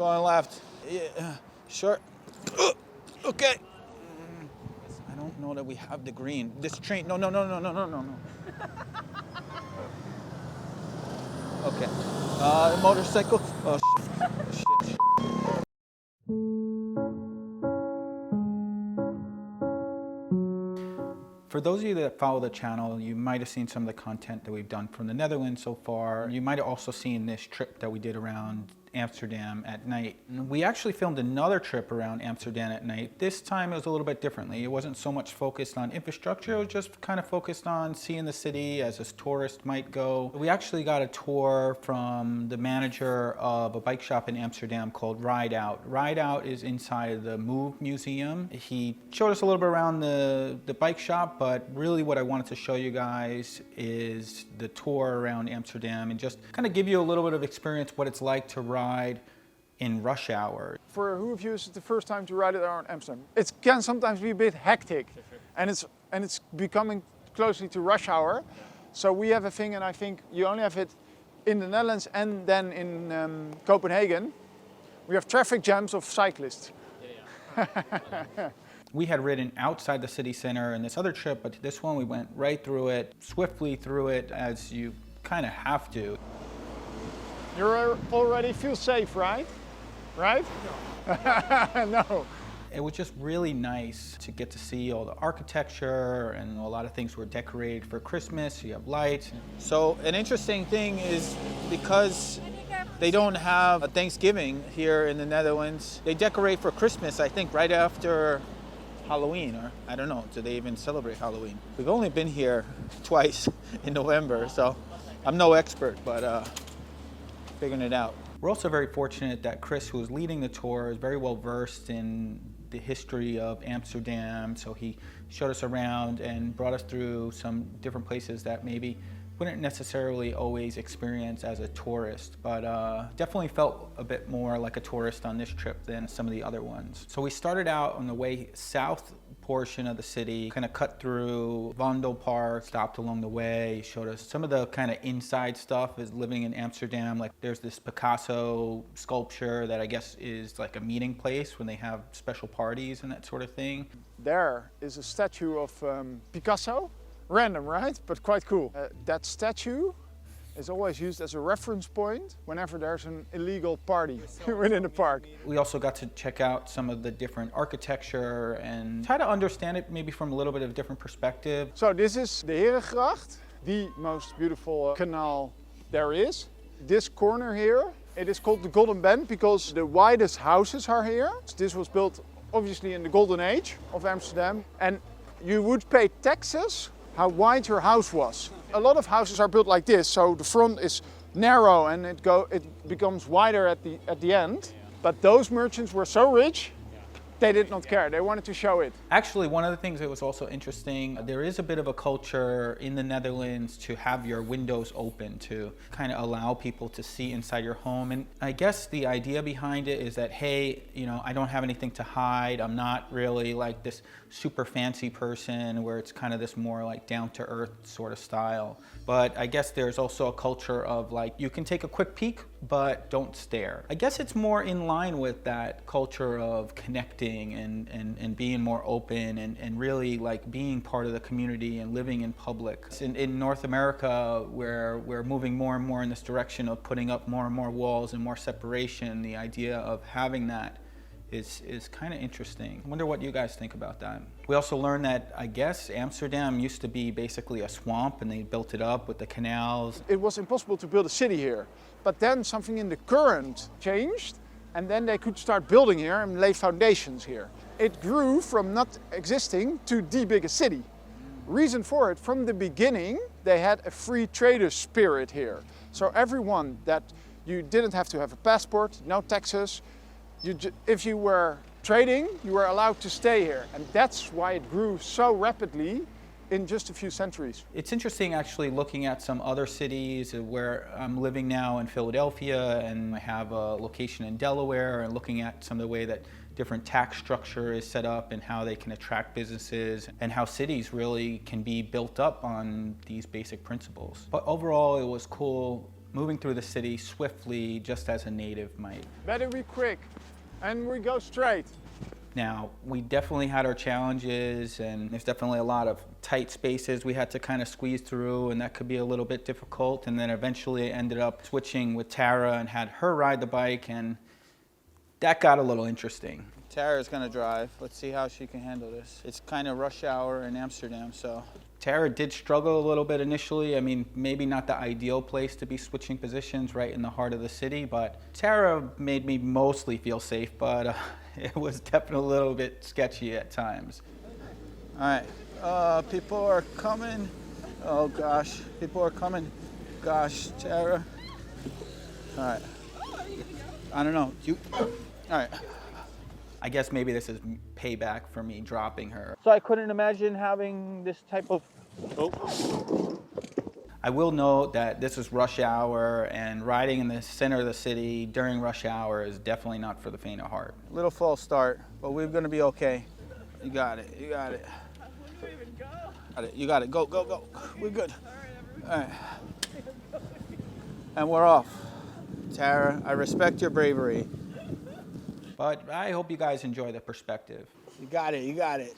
Going left. Yeah, sure. Okay. I don't know that we have the green. This train, no. Okay. Motorcycle. Oh, shit. For those of you that follow the channel, you might have seen some of the content that we've done from the Netherlands so far. You might have also seen this trip that we did around Amsterdam at night. We actually filmed another trip around Amsterdam at night. This time it was a little bit differently. It wasn't so much focused on infrastructure, it was just kind of focused on seeing the city as a tourist might go. We actually got a tour from the manager of a bike shop in Amsterdam called Ride Out. Ride Out is inside the Move Museum. He showed us a little bit around the bike shop, but really what I wanted to show you guys is the tour around Amsterdam and just kind of give you a little bit of experience what it's like to ride in rush hour. For who of you is it the first time to ride it around Amsterdam? It can sometimes be a bit hectic, and it's becoming closely to rush hour. So we have a thing, and I think you only have it in the Netherlands and then in Copenhagen. We have traffic jams of cyclists. We had ridden outside the city center in this other trip, but this one we went right through it, swiftly through it, as you kind of have to. You already feel safe, right? Right? No. No. It was just really nice to get to see all the architecture, and a lot of things were decorated for Christmas. You have lights. So an interesting thing is because they don't have a Thanksgiving here in the Netherlands, they decorate for Christmas, I think, right after Halloween, or I don't know, do they even celebrate Halloween? We've only been here twice in November, so I'm no expert, but figuring it out. We're also very fortunate that Chris, who was leading the tour, is very well versed in the history of Amsterdam, so he showed us around and brought us through some different places that maybe wouldn't necessarily always experience as a tourist, but definitely felt a bit more like a tourist on this trip than some of the other ones. So we started out on the way south portion of the city, kind of cut through Vondel Park, stopped along the way, showed us some of the kind of inside stuff is living in Amsterdam. Like there's this Picasso sculpture that I guess is like a meeting place when they have special parties and that sort of thing. There is a statue of Picasso. Random, right? But quite cool. That statue is always used as a reference point whenever there's an illegal party within the park. We also got to check out some of the different architecture and try to understand it maybe from a little bit of a different perspective. So this is the Herengracht, the most beautiful canal there is. This corner here, it is called the Golden Bend because the widest houses are here. This was built obviously in the golden age of Amsterdam, and you would pay taxes how wide your house was. A lot of houses are built like this, so the front is narrow and it becomes wider at the end. But those merchants were so rich, they did not care. They wanted to show it. Actually, one of the things that was also interesting, there is a bit of a culture in the Netherlands to have your windows open to kind of allow people to see inside your home. And I guess the idea behind it is that, hey, you know, I don't have anything to hide. I'm not really like this super fancy person where it's kind of this more like down to earth sort of style. But I guess there's also a culture of like, you can take a quick peek, but don't stare. I guess it's more in line with that culture of connecting and being more open and really like being part of the community and living in public. In North America, where we're moving more and more in this direction of putting up more and more walls and more separation, the idea of having that is kind of interesting. I wonder what you guys think about that. We also learned that, I guess, Amsterdam used to be basically a swamp and they built it up with the canals. It was impossible to build a city here. But then something in the current changed, and then they could start building here and lay foundations here. It grew from not existing to the biggest city. Reason for it, from the beginning, they had a free trader spirit here. So everyone that you didn't have to have a passport, no taxes. If you were trading, you were allowed to stay here. And that's why it grew so rapidly in just a few centuries. It's interesting actually looking at some other cities where I'm living now in Philadelphia, and I have a location in Delaware, and looking at some of the way that different tax structure is set up and how they can attract businesses and how cities really can be built up on these basic principles. But overall, it was cool moving through the city swiftly, just as a native might. Better be quick, and we go straight. Now, we definitely had our challenges, and there's definitely a lot of tight spaces we had to kind of squeeze through, and that could be a little bit difficult. And then eventually I ended up switching with Tara and had her ride the bike, and that got a little interesting. Tara's gonna drive. Let's see how she can handle this. It's kind of rush hour in Amsterdam, so. Tara did struggle a little bit initially. I mean, maybe not the ideal place to be switching positions right in the heart of the city, but Tara made me mostly feel safe, but it was definitely a little bit sketchy at times. All right, people are coming. Oh gosh, people are coming. Gosh, Tara. All right. I don't know. All right. I guess maybe this is payback for me dropping her. So I couldn't imagine having this type of... Oh. I will note that this is rush hour, and riding in the center of the city during rush hour is definitely not for the faint of heart. Little false start, but we're gonna be okay. You got it, you got it. Where do we even go? Got it, you got it, go, go, go. We're good. All right. And we're off. Tara, I respect your bravery. But I hope you guys enjoy the perspective. You got it, you got it.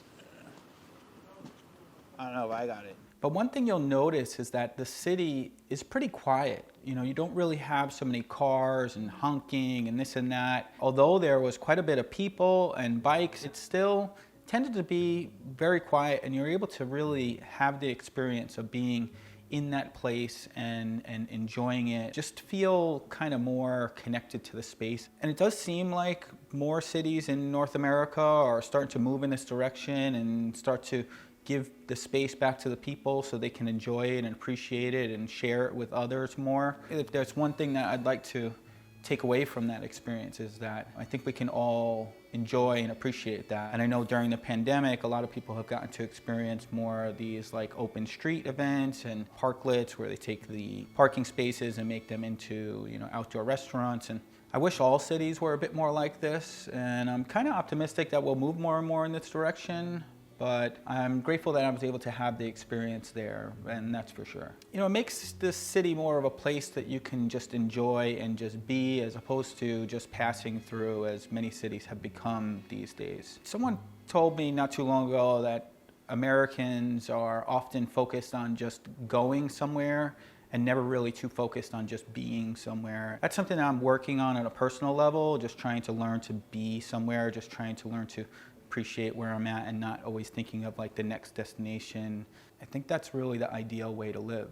I don't know if I got it. But one thing you'll notice is that the city is pretty quiet. You know, you don't really have so many cars and honking and this and that. Although there was quite a bit of people and bikes, it still tended to be very quiet, and you're able to really have the experience of being in that place and enjoying it, just feel kind of more connected to the space. And it does seem like more cities in North America are starting to move in this direction and start to give the space back to the people so they can enjoy it and appreciate it and share it with others more. If there's one thing that I'd like to take away from that experience is that I think we can all enjoy and appreciate that. And I know during the pandemic, a lot of people have gotten to experience more of these like open street events and parklets where they take the parking spaces and make them into, you know, outdoor restaurants. And I wish all cities were a bit more like this. And I'm kind of optimistic that we'll move more and more in this direction. But I'm grateful that I was able to have the experience there, and that's for sure. You know, it makes this city more of a place that you can just enjoy and just be, as opposed to just passing through, as many cities have become these days. Someone told me not too long ago that Americans are often focused on just going somewhere and never really too focused on just being somewhere. That's something that I'm working on a personal level, just trying to learn to be somewhere, just trying to learn to appreciate where I'm at and not always thinking of like the next destination. I think that's really the ideal way to live.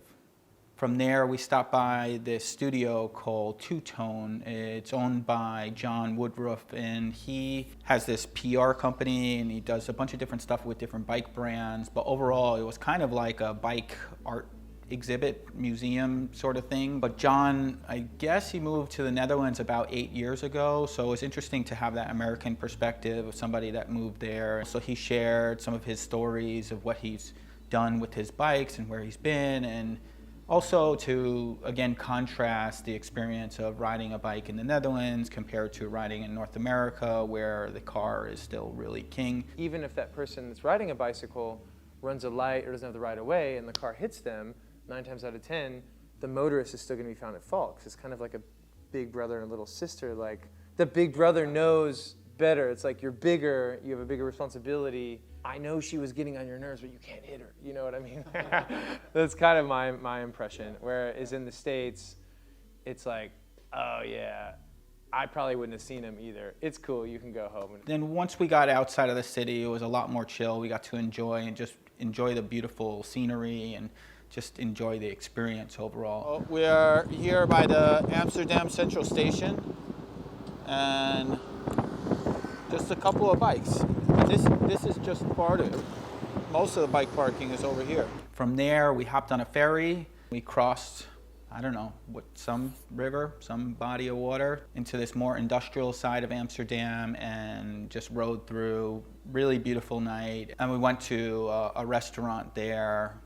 From there, we stopped by this studio called TwoTone. It's owned by John Woodruff, and he has this PR company, and he does a bunch of different stuff with different bike brands. But overall, it was kind of like a bike art exhibit museum sort of thing. But John, I guess he moved to the Netherlands about 8 years ago, so it was interesting to have that American perspective of somebody that moved there. So he shared some of his stories of what he's done with his bikes and where he's been, and also to, again, contrast the experience of riding a bike in the Netherlands compared to riding in North America, where the car is still really king. Even if that person that's riding a bicycle runs a light or doesn't have the right of way and the car hits them, 9 times out of 10, the motorist is still going to be found at fault. 'Cause it's kind of like a big brother and a little sister. Like, the big brother knows better. It's like, you're bigger, you have a bigger responsibility. I know she was getting on your nerves, but you can't hit her. You know what I mean? That's kind of my impression. Whereas in the States, it's like, oh yeah, I probably wouldn't have seen him either. It's cool, you can go home. Then once we got outside of the city, it was a lot more chill. We got to enjoy the beautiful scenery and just enjoy the experience overall. We are here by the Amsterdam Central Station, and just a couple of bikes. This is just part of it. Most of the bike parking is over here. From there, we hopped on a ferry. We crossed, I don't know, some river, some body of water, into this more industrial side of Amsterdam, and just rode through. Really beautiful night. And we went to a restaurant there.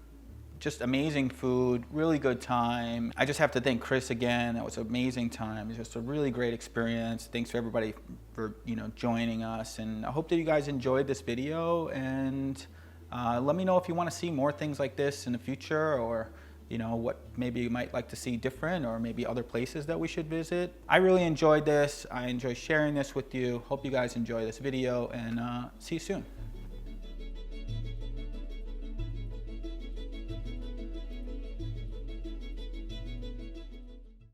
Just amazing food, really good time. I just have to thank Chris again. That was an amazing time. It was just a really great experience. Thanks for everybody for joining us. And I hope that you guys enjoyed this video. And let me know if you want to see more things like this in the future, or you know, what maybe you might like to see different, or maybe other places that we should visit. I really enjoyed this. I enjoy sharing this with you. Hope you guys enjoy this video, and see you soon.